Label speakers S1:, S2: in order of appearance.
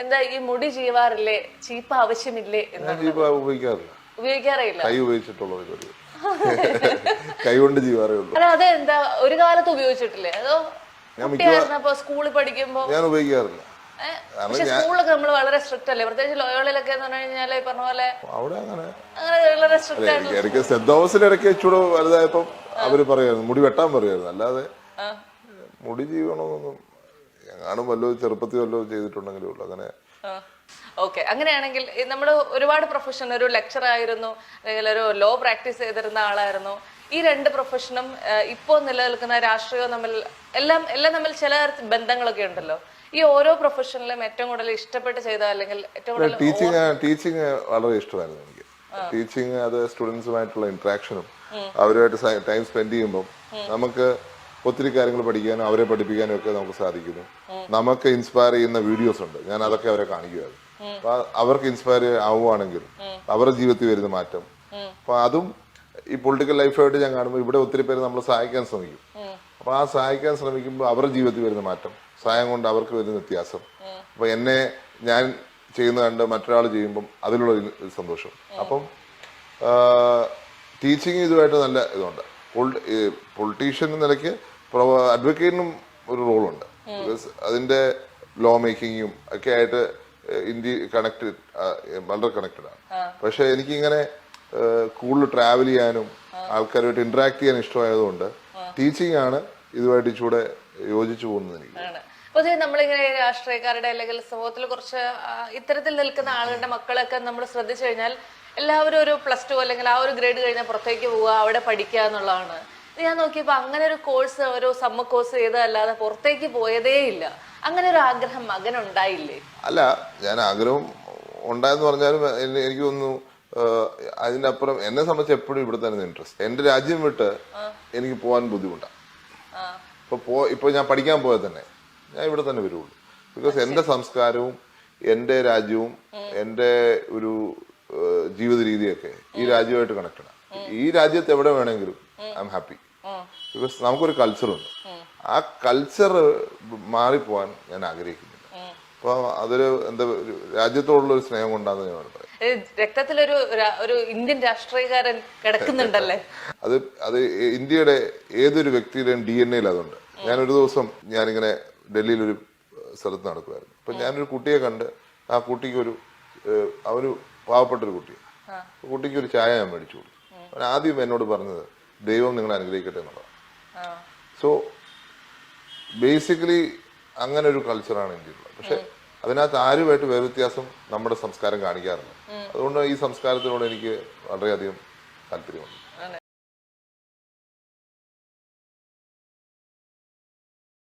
S1: എന്താ ഈ മുടി ചീവാറില്ലേ, ചീപ്പ് ആവശ്യമില്ലേ ഉപയോഗിക്കാറില്ല?
S2: കൈ ഉപയോഗിച്ചിട്ടുള്ളത് കൈ കൊണ്ട് ജീവാറേ ഉള്ളൂ.
S1: അല്ല അതെന്താ ഒരു കാലത്ത് ഉപയോഗിച്ചിട്ടില്ലേ? അതോ കുട്ടിയായിരുന്നപ്പോ സ്കൂളിൽ പഠിക്കുമ്പോ?
S2: ഞാൻ ഉപയോഗിക്കാറില്ല.
S1: പക്ഷെ സ്കൂളിലൊക്കെ നമ്മൾ വളരെ സ്ട്രിക്റ്റ് അല്ലേ, പ്രത്യേകിച്ച് ലോയോളയിലൊക്കെ എന്ന് പറഞ്ഞു കഴിഞ്ഞാല് ഈ പറഞ്ഞ പോലെ
S2: അവിടെ അങ്ങനെ
S1: വളരെ സ്ട്രിക്റ്റ് ആണ്.
S2: ഇടയ്ക്ക് സെന്റ് തോമസിന്റെ ഇടയ്ക്ക് ചൂട് വലുതായപ്പോ അവര് പറയായിരുന്നു മുടി വെട്ടാൻ പറയായിരുന്നു. അല്ലാതെ മുടി ജീവണമെന്നൊന്നും ഞാനും വല്ലോ ചെറുപ്പത്തിൽ വല്ലോ ചെയ്തിട്ടുണ്ടെങ്കിലേ ഉള്ളൂ. അങ്ങനെ
S1: ഓക്കെ. അങ്ങനെയാണെങ്കിൽ നമ്മൾ ഒരുപാട് പ്രൊഫഷൻ, ഒരു ലെക്ചർ ആയിരുന്നു, അല്ലെങ്കിൽ ഒരു ലോ പ്രാക്ടീസ് ചെയ്തിരുന്ന ആളായിരുന്നു. ഈ രണ്ട് പ്രൊഫഷനും ഇപ്പോൾ നിലനിൽക്കുന്ന രാഷ്ട്രീയവും എല്ലാം തമ്മിൽ ചില ബന്ധങ്ങളൊക്കെ ഉണ്ടല്ലോ. ഈ ഓരോ പ്രൊഫഷനിലും ഏറ്റവും കൂടുതൽ ഇഷ്ടപ്പെട്ട് ചെയ്ത അല്ലെങ്കിൽ ഏറ്റവും കൂടുതൽ
S2: ടീച്ചിങ് വളരെ ഇഷ്ടമായിരുന്നു എനിക്ക്. ടീച്ചിങ് അത് സ്റ്റുഡൻസുമായിട്ടുള്ള ഇന്ററാക്ഷനും അവരുമായിട്ട് ടൈം സ്പെൻഡ് ചെയ്യുമ്പോൾ നമുക്ക് ഒത്തിരി കാര്യങ്ങൾ പഠിക്കാനും അവരെ പഠിപ്പിക്കാനും ഒക്കെ നമുക്ക് സാധിക്കുന്നു. നമുക്ക് ഇൻസ്പയർ ചെയ്യുന്ന വീഡിയോസ് ഉണ്ട്, ഞാൻ അതൊക്കെ അവരെ കാണിക്കുമായിരുന്നു. അപ്പൊ അവർക്ക് ഇൻസ്പയർ ആവുകയാണെങ്കിൽ അവരുടെ ജീവിതത്തിൽ വരുന്ന മാറ്റം, അപ്പൊ അതും ഈ പൊളിറ്റിക്കൽ ലൈഫായിട്ട് ഞാൻ കാണുമ്പോൾ ഇവിടെ ഒത്തിരി പേര് നമ്മൾ സഹായിക്കാൻ ശ്രമിക്കും. അപ്പൊ ആ സഹായിക്കാൻ ശ്രമിക്കുമ്പോൾ അവരുടെ ജീവിതത്തിൽ വരുന്ന മാറ്റം, സഹായം കൊണ്ട് അവർക്ക് വരുന്ന വ്യത്യാസം, അപ്പൊ ഞാൻ ചെയ്യുന്ന കണ്ട് മറ്റൊരാൾ ചെയ്യുമ്പം അതിലുള്ള സന്തോഷം. അപ്പം ടീച്ചിങ് ഇതുമായിട്ട് നല്ല ഇതുണ്ട്. പൊളിറ്റീഷ്യൻ എന്ന നിലയ്ക്ക് അഡ്വക്കേറ്റിനും ഒരു റോളുണ്ട്. ബിക്കോസ് അതിന്റെ ലോ മേക്കിങ്ങും ഒക്കെ ആയിട്ട് ഇന്ത്യ വളരെ കണക്റ്റഡ് ആണ്. പക്ഷെ എനിക്കിങ്ങനെ കൂടുതൽ ട്രാവൽ ചെയ്യാനും ആൾക്കാരുമായിട്ട് ഇന്ററാക്ട് ചെയ്യാൻ ഇഷ്ടമായതുകൊണ്ട് ടീച്ചിങ് ആണ് ഇതുമായിട്ട് ഇച്ചൂടെ യോജിച്ചു പോകുന്നത് എനിക്ക്.
S1: പൊതുവെ നമ്മളിങ്ങനെ രാഷ്ട്രീയക്കാരുടെ അല്ലെങ്കിൽ സമൂഹത്തിൽ കുറച്ച് ഇത്തരത്തിൽ നിൽക്കുന്ന ആളുകളുടെ മക്കളൊക്കെ നമ്മൾ ശ്രദ്ധിച്ചു കഴിഞ്ഞാൽ എല്ലാവരും ഒരു +2 അല്ലെങ്കിൽ ആ ഒരു ഗ്രേഡ് കഴിഞ്ഞാൽ പുറത്തേക്ക് പോവുക, അവിടെ പഠിക്കുക എന്നുള്ളതാണ്. ഞാൻ നോക്കിയപ്പോ അങ്ങനെ ഒരു കോഴ്സ്, ഒരു സമ്മർ കോഴ്സ് ചെയ്തതല്ലാതെ പുറത്തേക്ക് പോയതേ ഇല്ല. അങ്ങനെ ഒരു ആഗ്രഹം മകനുണ്ടായില്ലേ?
S2: അല്ല, ഞാൻ ആഗ്രഹം ഉണ്ടായെന്ന് പറഞ്ഞാലും എനിക്ക് തോന്നുന്നു അതിന്റെ അപ്പുറം എന്നെ സംബന്ധിച്ച് എപ്പോഴും ഇവിടെ തന്നെ ഇൻട്രസ്റ്റ്. എന്റെ രാജ്യം വിട്ട് എനിക്ക് പോകാൻ ബുദ്ധിമുട്ടാണ്. ഇപ്പൊ ഞാൻ പഠിക്കാൻ പോയാൽ തന്നെ ഞാൻ ഇവിടെ തന്നെ വരുള്ളൂ. ബിക്കോസ് എന്റെ സംസ്കാരവും എന്റെ രാജ്യവും എന്റെ ഒരു ജീവിത രീതിയൊക്കെ ഈ രാജ്യമായിട്ട് കണക്റ്റഡ് ആണ്. ഈ രാജ്യത്ത് എവിടെ വേണമെങ്കിലും ഐ എം ഹാപ്പി. ബിക്കോസ് നമുക്കൊരു കൾച്ചറുണ്ട്. ആ കൾച്ചർ മാറിപ്പോവാൻ ഞാൻ ആഗ്രഹിക്കുന്നില്ല. അപ്പൊ അതൊരു രാജ്യത്തോടുള്ള ഒരു സ്നേഹം കൊണ്ടാന്ന് ഞാൻ പറയാം.
S1: രക്തത്തിലൊരു ഇന്ത്യൻ രാഷ്ട്രീയക്കാരൻ കിടക്കുന്നുണ്ടല്ലേ?
S2: അത് ഇന്ത്യയുടെ ഏതൊരു വ്യക്തിയുടെയും DNA അതുണ്ട്. ഞാനൊരു ദിവസം ഞാനിങ്ങനെ ഡൽഹിയിലൊരു സ്ഥലത്ത് നടക്കുമായിരുന്നു. അപ്പൊ ഞാനൊരു കുട്ടിയെ കണ്ട്, ആ കുട്ടിക്ക് അവന് പാവപ്പെട്ടൊരു കുട്ടിയാണ്. കുട്ടിക്ക് ഒരു ചായ ഞാൻ മേടിച്ചു കൊടുത്തു. അവൻ ആദ്യം എന്നോട് പറഞ്ഞത് ദൈവം നിങ്ങളെ അനുഗ്രഹിക്കട്ടെ എന്നുള്ളതാണ്. സോ ബേസിക്കലി അങ്ങനെ ഒരു കൾച്ചറാണ് ഇന്ത്യയിലുള്ളത്. പക്ഷെ അതിനകത്ത് ആരുമായിട്ട് വേറെ വ്യത്യാസം നമ്മുടെ സംസ്കാരം കാണിക്കാറില്ല. അതുകൊണ്ട് ഈ സംസ്കാരത്തിനോട് എനിക്ക് വളരെയധികം താല്പര്യമുണ്ട്.